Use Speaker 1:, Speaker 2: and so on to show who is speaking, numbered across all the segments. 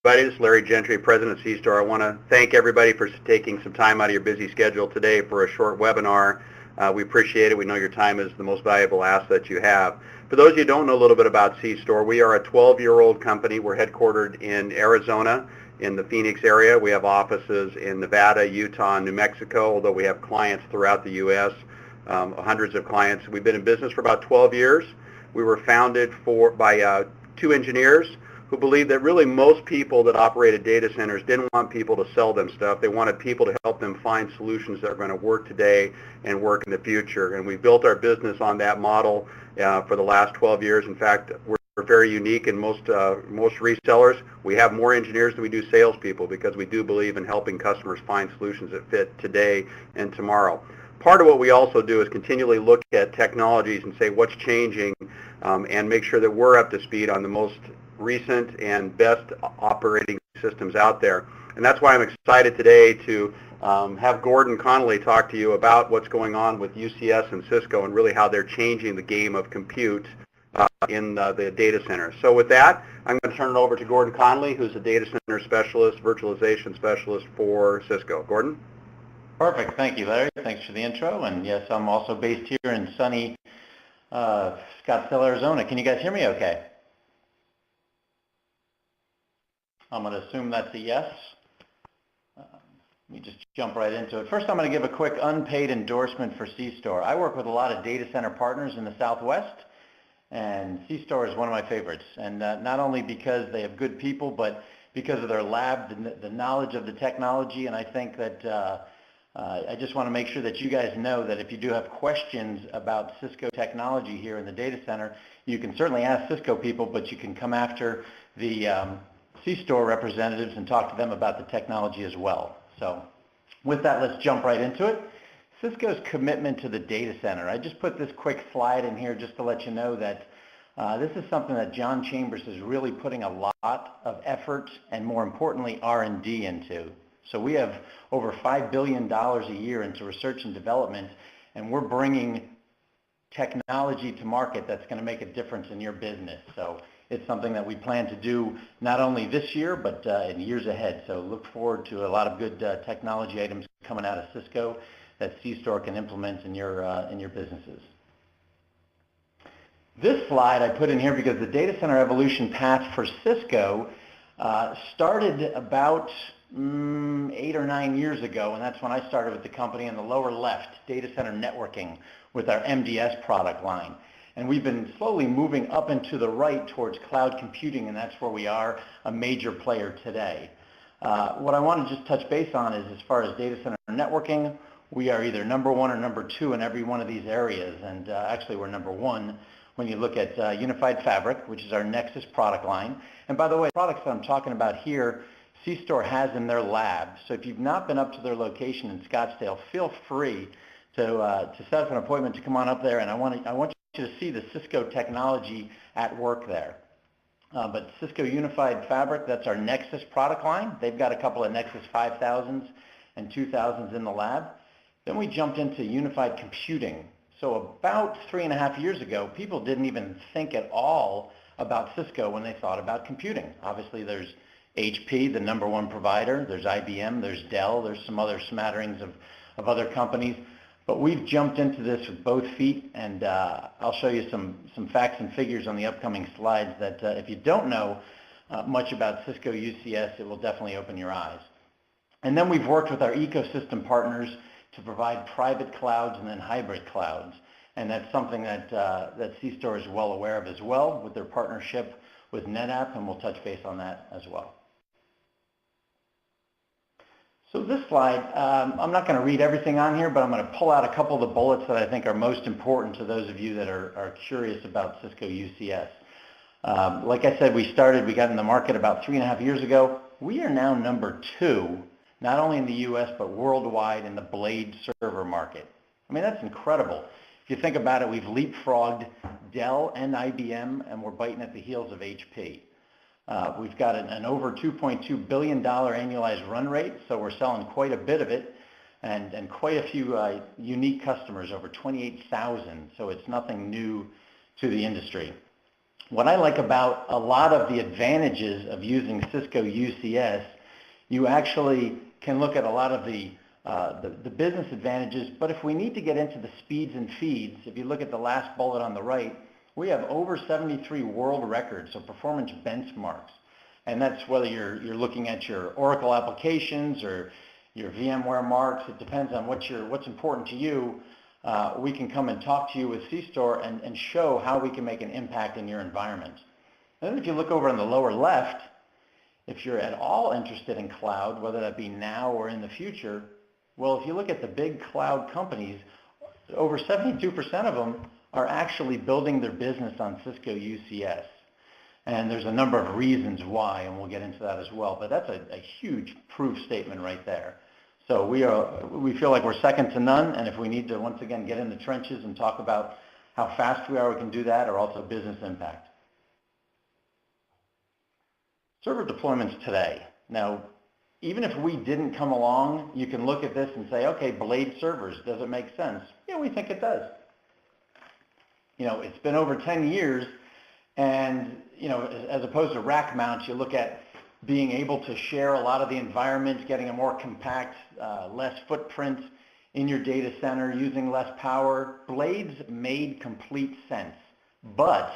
Speaker 1: This is Larry Gentry, President of cStor. I want to thank everybody for taking some time out of your busy schedule today for a short webinar. We appreciate it. We know your time is the most valuable asset you have. For those of you who don't know a little bit about cStor, we are a 12-year-old company. We're headquartered in Arizona, in the Phoenix area. We have offices in Nevada, Utah, and New Mexico, although we have clients throughout the U.S., hundreds of clients. We've been in business for about 12 years. We were founded by two engineers who believed that really most people that operated data centers didn't want people to sell them stuff. They wanted people to help them find solutions that are going to work today and work in the future. And we built our business on that model for the last 12 years. In fact, we're very unique in most resellers. We have more engineers than we do salespeople because we do believe in helping customers find solutions that fit today and tomorrow. Part of what we also do is continually look at technologies and say what's changing and make sure that we're up to speed on the most recent and best operating systems out there. And that's why I'm excited today to have Gordon Connolly talk to you about what's going on with UCS and Cisco and really how they're changing the game of compute in the data center. So with that, I'm going to turn it over to Gordon Connolly, who's a data center specialist, virtualization specialist for Cisco. Gordon?
Speaker 2: Perfect. Thank you, Larry. Thanks for the intro. And yes, I'm also based here in sunny Scottsdale, Arizona. Can you guys hear me okay? I'm going to assume that's a yes. Let me just jump right into it. First, I'm going to give a quick unpaid endorsement for cStor. I work with a lot of data center partners in the Southwest, and cStor is one of my favorites. And not only because they have good people, but because of their lab, the knowledge of the technology. And I think that I just want to make sure that you guys know that if you do have questions about Cisco technology here in the data center, you can certainly ask Cisco people, but you can come after the cStor representatives and talk to them about the technology as well. So with that, let's jump right into it. Cisco's commitment to the data center. I just put this quick slide in here just to let you know that this is something that John Chambers is really putting a lot of effort and, more importantly, R&D into. So we have over $5 billion a year into research and development, and we're bringing technology to market that's going to make a difference in your business. So it's something that we plan to do not only this year, but in years ahead. So look forward to a lot of good technology items coming out of Cisco that cStor can implement in your businesses. This slide I put in here because the data center evolution path for Cisco started about 8 or 9 years ago, and that's when I started with the company. In the lower left, data center networking with our MDS product line. And we've been slowly moving up and to the right towards cloud computing, and that's where we are a major player today. What I want to just touch base on is, as far as data center networking, we are either number 1 or number 2 in every one of these areas. And actually, we're number 1 when you look at Unified Fabric, which is our Nexus product line. And by the way, the products that I'm talking about here, cStor has in their lab. So if you've not been up to their location in Scottsdale, feel free to set up an appointment to come on up there. And I want you to see the Cisco technology at work there. But Cisco Unified Fabric, that's our Nexus product line. They've got a couple of Nexus 5000s and 2000s in the lab. Then we jumped into unified computing. So about 3.5 years ago, people didn't even think at all about Cisco when they thought about computing. Obviously, there's HP, the number 1 provider. There's IBM, there's Dell, there's some other smatterings of other companies. But we've jumped into this with both feet, and I'll show you some facts and figures on the upcoming slides that if you don't know much about Cisco UCS, it will definitely open your eyes. And then we've worked with our ecosystem partners to provide private clouds and then hybrid clouds. And that's something that cStor is well aware of as well with their partnership with NetApp, and we'll touch base on that as well. So this slide, I'm not going to read everything on here, but I'm going to pull out a couple of the bullets that I think are most important to those of you that are curious about Cisco UCS. Like I said, we got in the market about 3.5 years ago. We are now number 2, not only in the US, but worldwide in the blade server market. I mean, that's incredible. If you think about it, we've leapfrogged Dell and IBM, and we're biting at the heels of HP. We've got an over $2.2 billion annualized run rate, so we're selling quite a bit of it, and quite a few unique customers, over 28,000, so it's nothing new to the industry. What I like about a lot of the advantages of using Cisco UCS, you actually can look at a lot of the business advantages, but if we need to get into the speeds and feeds, if you look at the last bullet on the right, we have over 73 world records, so performance benchmarks. And that's whether you're looking at your Oracle applications or your VMware marks. It depends on what's important to you. We can come and talk to you with cStor and show how we can make an impact in your environment. And then if you look over on the lower left, if you're at all interested in cloud, whether that be now or in the future, well, if you look at the big cloud companies, over 72% of them are actually building their business on Cisco UCS. And there's a number of reasons why, and we'll get into that as well, but that's a huge proof statement right there. So we feel like we're second to none, and if we need to once again get in the trenches and talk about how fast we are, we can do that, or also business impact. Server deployments today. Now, even if we didn't come along, you can look at this and say, okay, blade servers, does it make sense? Yeah, we think it does. You know, it's been over 10 years, and you know, as opposed to rack mounts, you look at being able to share a lot of the environments, getting a more compact, less footprint in your data center, using less power. Blades made complete sense, but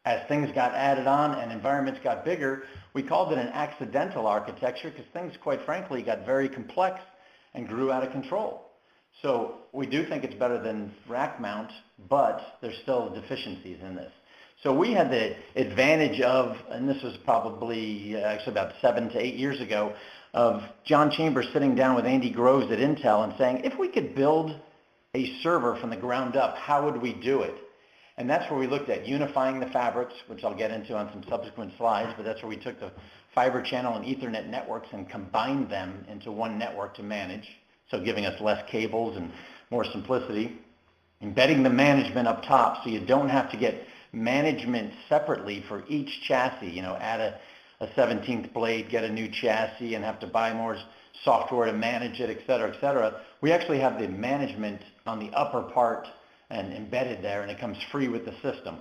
Speaker 2: as things got added on and environments got bigger, we called it an accidental architecture because things, quite frankly, got very complex and grew out of control. So we do think it's better than rack mount, but there's still deficiencies in this. So we had the advantage of, and this was probably actually about 7 to 8 years ago, of John Chambers sitting down with Andy Groves at Intel and saying, if we could build a server from the ground up, how would we do it? And that's where we looked at unifying the fabrics, which I'll get into on some subsequent slides, but that's where we took the fiber channel and Ethernet networks and combined them into one network to manage, so giving us less cables and more simplicity. Embedding the management up top so you don't have to get management separately for each chassis, you know, add a 17th blade, get a new chassis, and have to buy more software to manage it, et cetera, et cetera. We actually have the management on the upper part and embedded there, and it comes free with the system.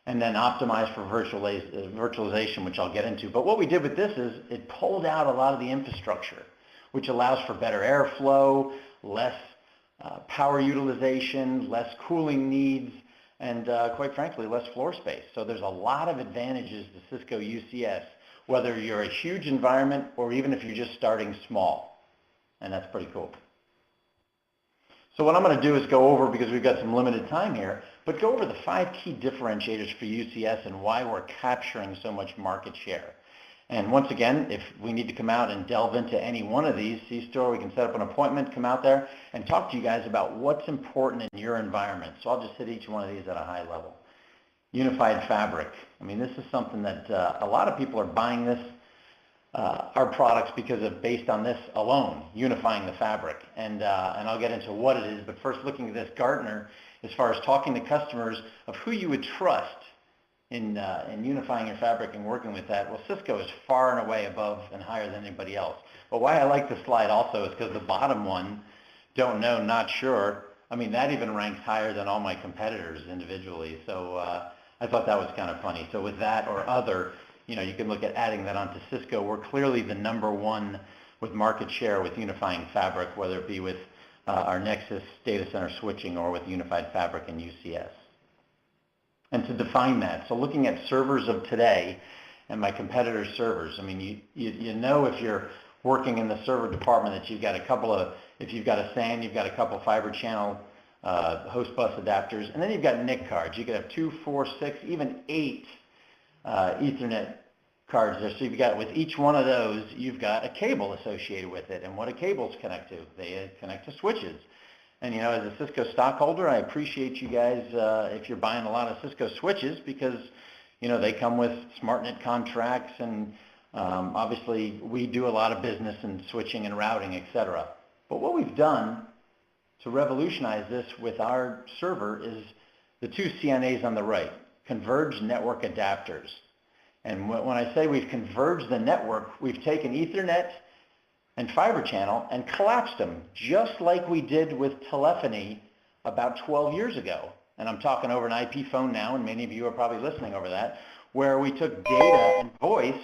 Speaker 2: And then optimized for virtualization, which I'll get into. But what we did with this is it pulled out a lot of the infrastructure, which allows for better airflow, less power utilization, less cooling needs, and quite frankly, less floor space. So there's a lot of advantages to Cisco UCS, whether you're a huge environment or even if you're just starting small. And that's pretty cool. So what I'm going to do is go over, because we've got some limited time here, but go over the 5 key differentiators for UCS and why we're capturing so much market share. And once again, if we need to come out and delve into any one of these, cStor, we can set up an appointment, come out there, and talk to you guys about what's important in your environment. So I'll just hit each one of these at a high level. Unified fabric. I mean, this is something that a lot of people are buying this, our products, because of based on this alone, unifying the fabric. And I'll get into what it is, but first looking at this Gartner, as far as talking to customers of who you would trust in unifying your fabric and working with that, well, Cisco is far and away above and higher than anybody else. But why I like this slide also is because the bottom one, don't know, not sure, I mean, that even ranks higher than all my competitors individually. So I thought that was kind of funny. So with that or other, you know, you can look at adding that onto Cisco. We're clearly the #1 with market share with unifying fabric, whether it be with our Nexus data center switching or with unified fabric and UCS. And to define that, so looking at servers of today and my competitors' servers, I mean, you know if you're working in the server department that you've got a couple of, if you've got a SAN, you've got a couple fiber channel host bus adapters, and then you've got NIC cards. You could have 2, 4, 6, even 8 Ethernet cards there. So you've got, with each one of those, you've got a cable associated with it. And what do cables connect to? They connect to switches. And you know, as a Cisco stockholder, I appreciate you guys if you're buying a lot of Cisco switches, because you know they come with SmartNet contracts, and obviously we do a lot of business in switching and routing, etc. But what we've done to revolutionize this with our server is the 2 CNAs on the right, converged network adapters. And when I say we've converged the network, we've taken Ethernet and fiber channel and collapsed them, just like we did with telephony about 12 years ago. and I'm talking over an IP phone now, and many of you are probably listening over that, where we took data and voice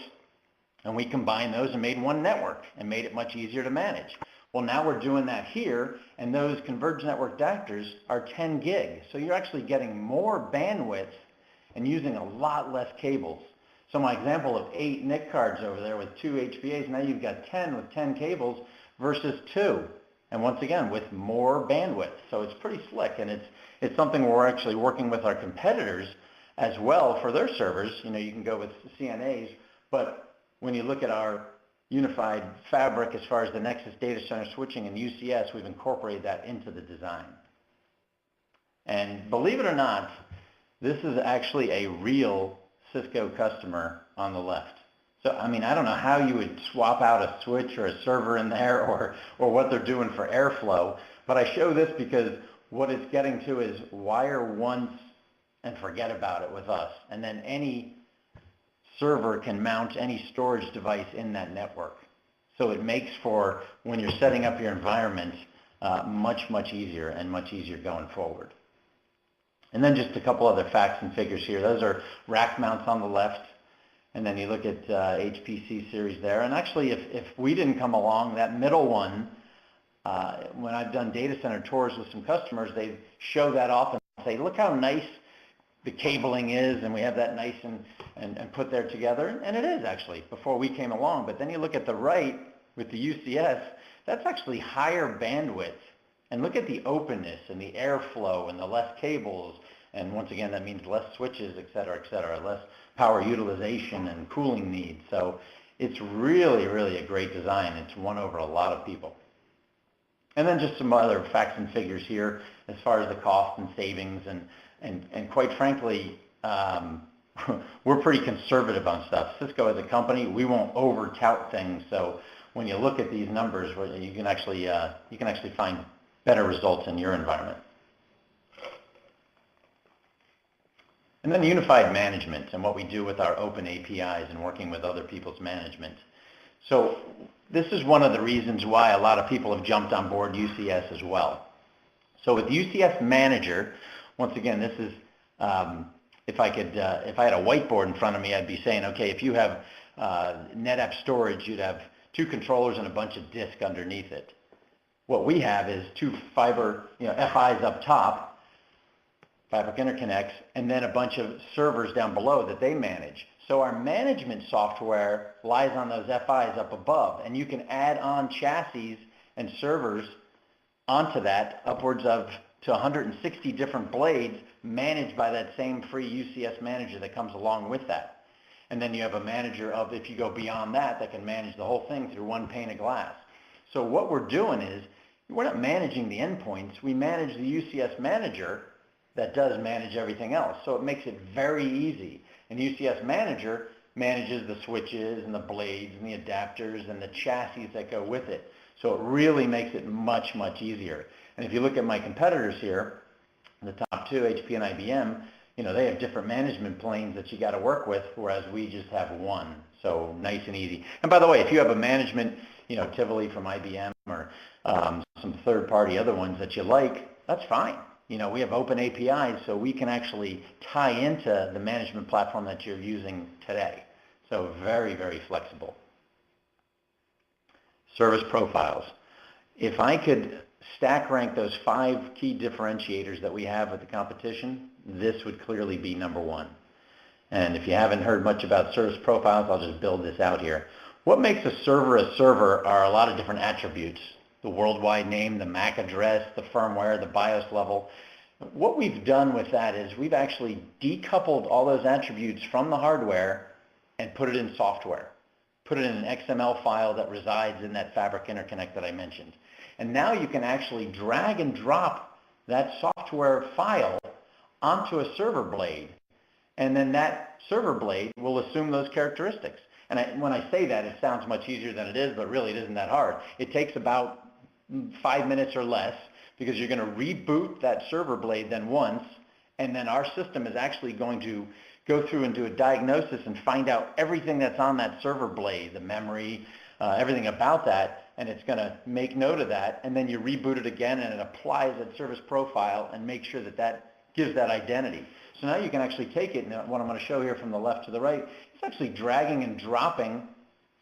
Speaker 2: and we combined those and made one network and made it much easier to manage. Well, now we're doing that here, and those converged network adapters are 10 gig. So you're actually getting more bandwidth and using a lot less cables. So my example of 8 NIC cards over there with 2 HBAs, now you've got 10 with 10 cables versus 2. And once again, with more bandwidth. So it's pretty slick, and it's something we're actually working with our competitors as well for their servers. You know, you can go with CNAs, but when you look at our unified fabric as far as the Nexus data center switching and UCS, we've incorporated that into the design. And believe it or not, this is actually a real Cisco customer on the left. So, I mean, I don't know how you would swap out a switch or a server in there or what they're doing for airflow, but I show this because what it's getting to is wire once and forget about it with us. And then any server can mount any storage device in that network. So it makes for, when you're setting up your environment, much, much easier and much easier going forward. And then just a couple other facts and figures here. Those are rack mounts on the left. And then you look at HPC series there. And actually, if we didn't come along, that middle one, when I've done data center tours with some customers, they show that off and say, look how nice the cabling is, and we have that nice and put there together. And it is actually, before we came along. But then you look at the right with the UCS, that's actually higher bandwidth. And look at the openness and the airflow and the less cables. And once again, that means less switches, et cetera, less power utilization and cooling needs. So it's really, really a great design. It's won over a lot of people. And then just some other facts and figures here as far as the cost and savings. And quite frankly, we're pretty conservative on stuff. Cisco as a company, we won't over-tout things. So when you look at these numbers, you can actually find better results in your environment. And then unified management and what we do with our open APIs and working with other people's management. So this is one of the reasons why a lot of people have jumped on board UCS as well. So with UCS Manager, once again, this is, if I had a whiteboard in front of me, I'd be saying, okay, if you have NetApp storage, you'd have 2 controllers and a bunch of disk underneath it. What we have is 2 fiber, FIs up top, fabric interconnects, and then a bunch of servers down below that they manage. So our management software lies on those FIs up above, and you can add on chassis and servers onto that, upwards of to 160 different blades managed by that same free UCS Manager that comes along with that. And then you have a manager of, if you go beyond that can manage the whole thing through one pane of glass. So what we're doing is, we're not managing the endpoints, we manage the UCS Manager that does manage everything else. So it makes it very easy. And UCS Manager manages the switches and the blades and the adapters and the chassis that go with it. So it really makes it much, much easier. And if you look at my competitors here, the top 2, HP and IBM, they have different management planes that you got to work with, whereas we just have one. So nice and easy. And by the way, if you have a management, Tivoli from IBM or some third-party other ones that you like, that's fine. We have open APIs, so we can actually tie into the management platform that you're using today. So very, very flexible. Service profiles. If I could stack rank those 5 key differentiators that we have with the competition, this would clearly be number 1. And if you haven't heard much about service profiles, I'll just build this out here. What makes a server are a lot of different attributes. The worldwide name, the MAC address, the firmware, the BIOS level. What we've done with that is we've actually decoupled all those attributes from the hardware and put it in software. Put it in an XML file that resides in that fabric interconnect that I mentioned. And now you can actually drag and drop that software file onto a server blade. And then that server blade will assume those characteristics. And when I say that, it sounds much easier than it is, but really it isn't that hard. It takes about 5 minutes or less because you're going to reboot that server blade then once, and then our system is actually going to go through and do a diagnosis and find out everything that's on that server blade, the memory, everything about that, and it's going to make note of that, and then you reboot it again and it applies that service profile and make sure that that gives that identity. So now you can actually take it, and what I'm going to show here from the left to the right, it's actually dragging and dropping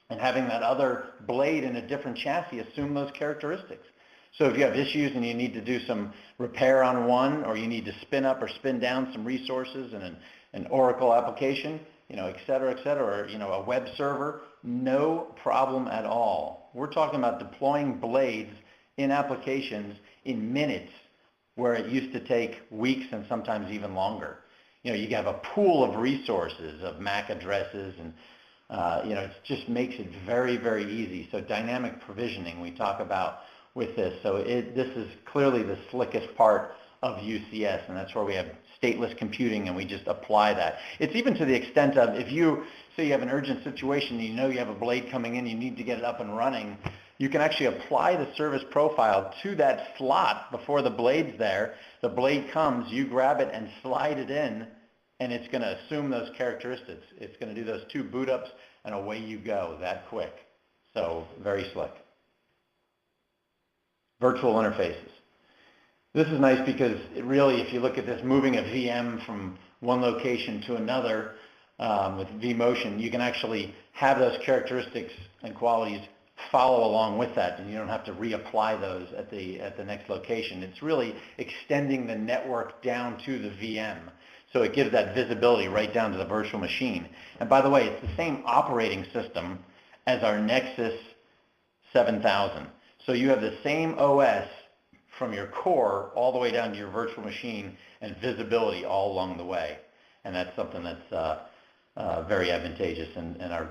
Speaker 2: and having that other blade in a different chassis assume those characteristics. So if you have issues and you need to do some repair on one, or you need to spin up or spin down some resources in an Oracle application, et cetera, or, a web server, no problem at all. We're talking about deploying blades in applications in minutes, where it used to take weeks and sometimes even longer. You have a pool of resources, of MAC addresses, and it just makes it very, very easy. So dynamic provisioning we talk about with this. So this is clearly the slickest part of UCS, and that's where we have stateless computing, and we just apply that. It's even to the extent of, if you say you have an urgent situation, you have a blade coming in, you need to get it up and running, you can actually apply the service profile to that slot before the blade's there. The blade comes, you grab it and slide it in, and it's going to assume those characteristics. It's going to do those 2 boot ups, and away you go that quick. So very slick. Virtual interfaces. This is nice because it really, if you look at this, moving a VM from one location to another with vMotion, you can actually have those characteristics and qualities follow along with that, and you don't have to reapply those at the next location. It's really extending the network down to the VM. So it gives that visibility right down to the virtual machine. And by the way, it's the same operating system as our Nexus 7000. So you have the same OS from your core all the way down to your virtual machine, and visibility all along the way. And that's something that's very advantageous, and our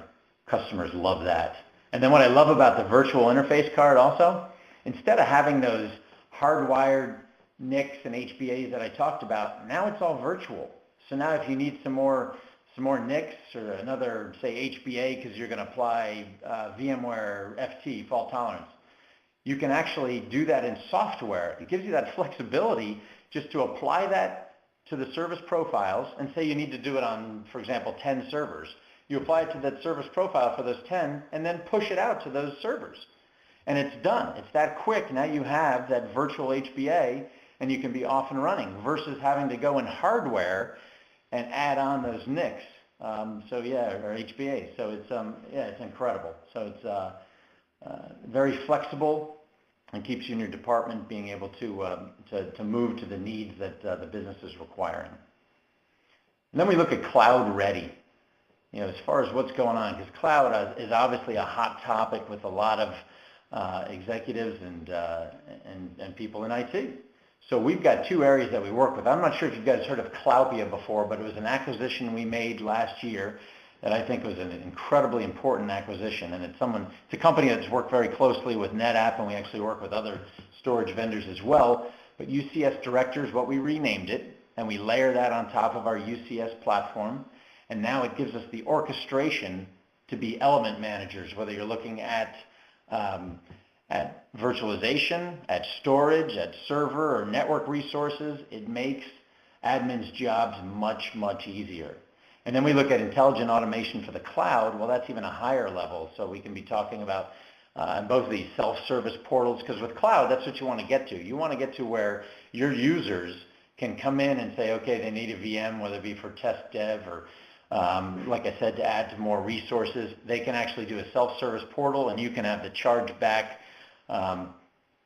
Speaker 2: customers love that. And then what I love about the virtual interface card also, instead of having those hardwired NICs and HBAs that I talked about, now it's all virtual. So now if you need some more NICs or another, say, HBA, because you're going to apply VMware FT, fault tolerance, you can actually do that in software. It gives you that flexibility just to apply that to the service profiles, and say you need to do it on, for example, 10 servers. You apply it to that service profile for those 10, and then push it out to those servers. And it's done. It's that quick. Now you have that virtual HBA, and you can be off and running, versus having to go in hardware and add on those NICs. Or HBA. So it's incredible. So it's very flexible, and keeps you in your department being able to move to the needs that the business is requiring. And then we look at cloud ready. As far as what's going on, because cloud is obviously a hot topic with a lot of executives and people in IT. So we've got 2 areas that we work with. I'm not sure if you guys heard of Cloupia before, but it was an acquisition we made last year that I think was an incredibly important acquisition. And it's a company that's worked very closely with NetApp, and we actually work with other storage vendors as well. But UCS Director is what we renamed it, and we layer that on top of our UCS platform. And now it gives us the orchestration to be element managers, whether you're looking at virtualization, at storage, at server or network resources. It makes admins' jobs much, much easier. And then we look at intelligent automation for the cloud. Well, that's even a higher level. So we can be talking about both of these self-service portals, because with cloud, that's what you want to get to. You want to get to where your users can come in and say, okay, they need a VM, whether it be for test dev or like I said, to add to more resources. They can actually do a self-service portal, and you can have the chargeback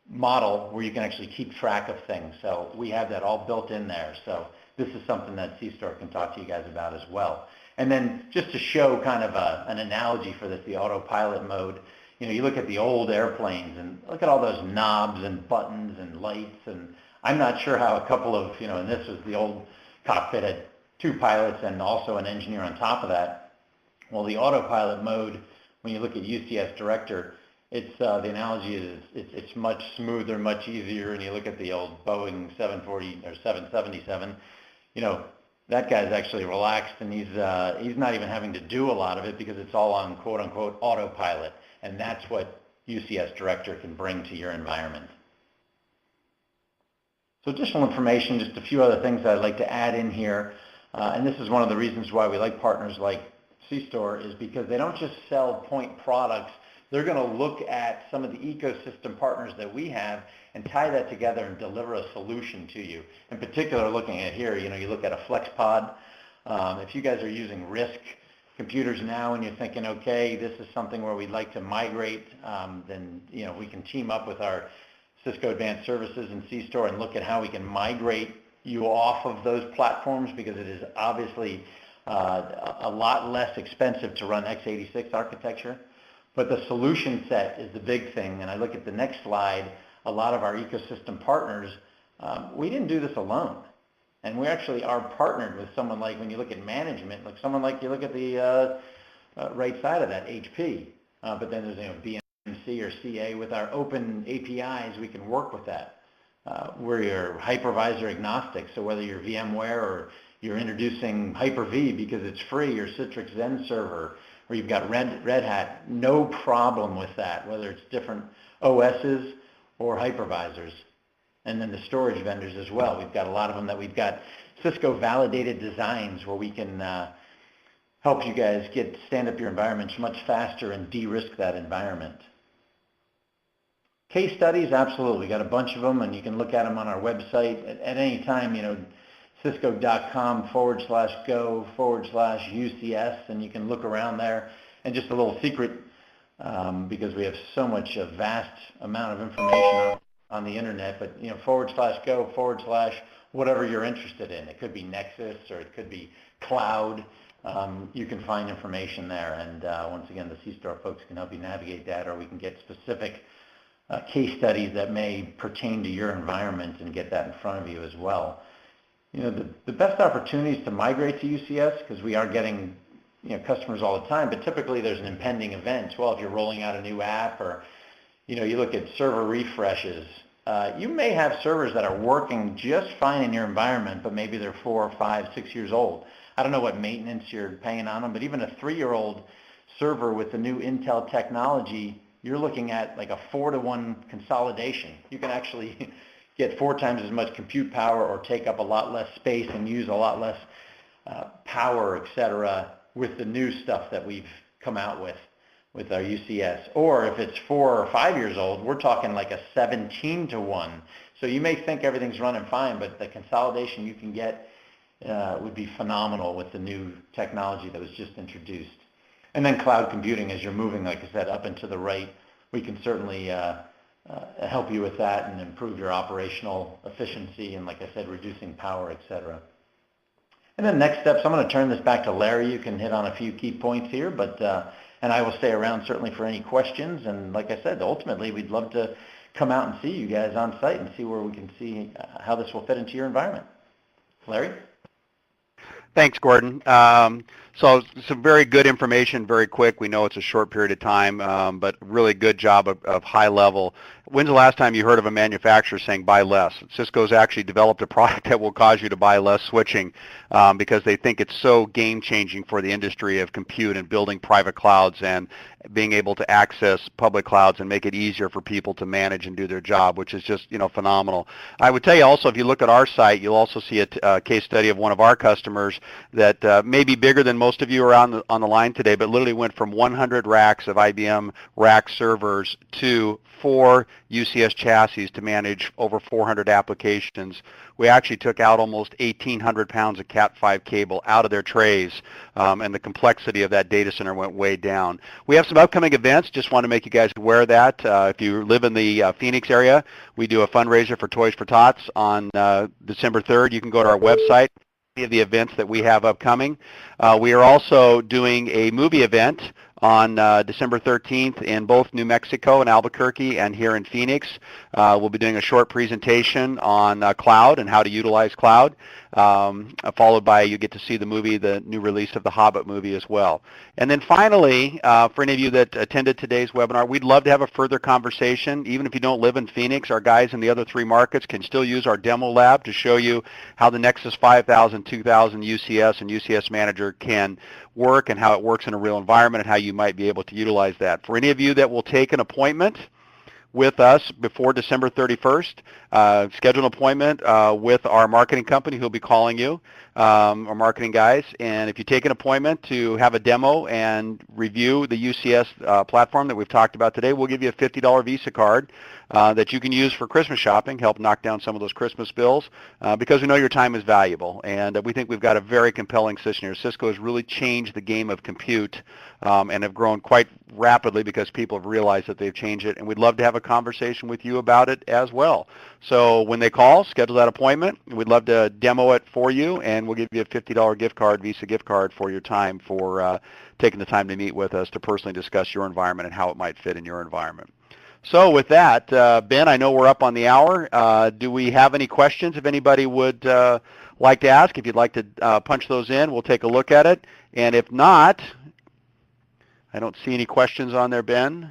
Speaker 2: model where you can actually keep track of things. So we have that all built in there. So this is something that cStor can talk to you guys about as well. And then just to show kind of an analogy for this, the autopilot mode, you look at the old airplanes and look at all those knobs and buttons and lights, and I'm not sure how a couple of, and this was the old cockpit, had 2 pilots and also an engineer on top of that. Well, the autopilot mode, when you look at UCS Director, it's the analogy is it's much smoother, much easier. And you look at the old Boeing 740 or 777, that guy's actually relaxed, and he's not even having to do a lot of it because it's all on quote unquote autopilot, and that's what UCS Director can bring to your environment. So additional information, just a few other things that I'd like to add in here. And this is one of the reasons why we like partners like cStor, is because they don't just sell point products They're going to look at some of the ecosystem partners that we have and tie that together and deliver a solution to you. In particular, looking at here, you look at a FlexPod. If you guys are using RISC computers now and you're thinking, okay, this is something where we'd like to migrate, then we can team up with our Cisco Advanced Services and cStor and look at how we can migrate you off of those platforms, because it is obviously a lot less expensive to run x86 architecture. But the solution set is the big thing. And I look at the next slide, a lot of our ecosystem partners, we didn't do this alone. And we actually are partnered with someone like, when you look at management, like someone like you look at the right side of that, HP. But then there's BMC or CA. With our open APIs, we can work with that. We're your hypervisor agnostic. So whether you're VMware or you're introducing Hyper-V because it's free, or Citrix Zen Server, or you've got Red Hat, no problem with that, whether it's different OSs or hypervisors. And then the storage vendors as well. We've got a lot of them that we've got Cisco validated designs where we can help you guys stand up your environments much faster and de-risk that environment. Case studies, absolutely. We got a bunch of them, and you can look at them on our website at any time, cisco.com/go/UCS, and you can look around there. And just a little secret, because we have so much, a vast amount of information on the internet, but /go/ whatever you're interested in. It could be Nexus, or it could be cloud. You can find information there, and once again, the cStor folks can help you navigate that, or we can get specific case studies that may pertain to your environment and get that in front of you as well. The best opportunities to migrate to UCS, because we are getting customers all the time, but typically there's an impending event. Well, if you're rolling out a new app, or you look at server refreshes, you may have servers that are working just fine in your environment, but maybe they're 4, 5, 6 years old. I don't know what maintenance you're paying on them, but even a 3-year-old server with the new Intel technology, you're looking at like a 4-to-1 consolidation. You can actually get 4 times as much compute power, or take up a lot less space and use a lot less power, etc., with the new stuff that we've come out with our UCS. Or if it's 4 or 5 years old, we're talking like a 17-to-1. So you may think everything's running fine, but the consolidation you can get would be phenomenal with the new technology that was just introduced. And then cloud computing, as you're moving, like I said, up and to the right, we can certainly help you with that and improve your operational efficiency, and like I said, reducing power, etc. And then next steps, I'm going to turn this back to Larry. You can hit on a few key points here, but and I will stay around certainly for any questions. And like I said, ultimately, we'd love to come out and see you guys on site and see where we can see how this will fit into your environment. Larry?
Speaker 1: Thanks, Gordon. So some very good information, very quick. We know it's a short period of time, but really good job of high level. When's the last time you heard of a manufacturer saying buy less? Cisco's actually developed a product that will cause you to buy less switching because they think it's so game-changing for the industry of compute and building private clouds and being able to access public clouds and make it easier for people to manage and do their job, which is just phenomenal. I would tell you also, if you look at our site, you'll also see a case study of one of our customers that may be bigger than most of you are on the line today, but literally went from 100 racks of IBM rack servers to 4 UCS chassis to manage over 400 applications. We actually took out almost 1,800 pounds of Cat5 cable out of their trays, and the complexity of that data center went way down. We have some upcoming events. Just want to make you guys aware of that. If you live in the Phoenix area, we do a fundraiser for Toys for Tots on December 3rd. You can go to our website, of the events that we have upcoming. We are also doing a movie event on December 13th in both New Mexico and Albuquerque and here in Phoenix. We'll be doing a short presentation on cloud and how to utilize cloud, followed by you get to see the movie, the new release of the Hobbit movie as well. And then finally, for any of you that attended today's webinar, we'd love to have a further conversation. Even if you don't live in Phoenix, our guys in the other 3 markets can still use our demo lab to show you how the Nexus 5000, 2000 UCS and UCS Manager can work and how it works in a real environment and how you might be able to utilize that. For any of you that will take an appointment with us before December 31st, schedule an appointment with our marketing company who'll be calling you. our marketing guys, and if you take an appointment to have a demo and review the UCS platform that we've talked about today, we'll give you a $50 Visa card that you can use for Christmas shopping, help knock down some of those Christmas bills, because we know your time is valuable, and we think we've got a very compelling system here. Cisco has really changed the game of compute and have grown quite rapidly because people have realized that they've changed it, and we'd love to have a conversation with you about it as well. So when they call, schedule that appointment. We'd love to demo it for you, and we'll give you a $50 gift card, Visa gift card, for your time for taking the time to meet with us to personally discuss your environment and how it might fit in your environment. So with that, Ben, I know we're up on the hour. Do we have any questions? If anybody would like to ask, if you'd like to punch those in, we'll take a look at it. And if not, I don't see any questions on there, Ben.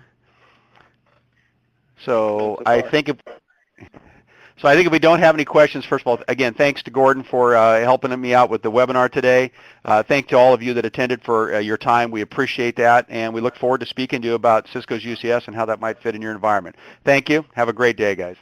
Speaker 1: So I think if we don't have any questions, first of all, again, thanks to Gordon for helping me out with the webinar today. Thanks to all of you that attended for your time. We appreciate that, and we look forward to speaking to you about Cisco's UCS and how that might fit in your environment. Thank you. Have a great day, guys.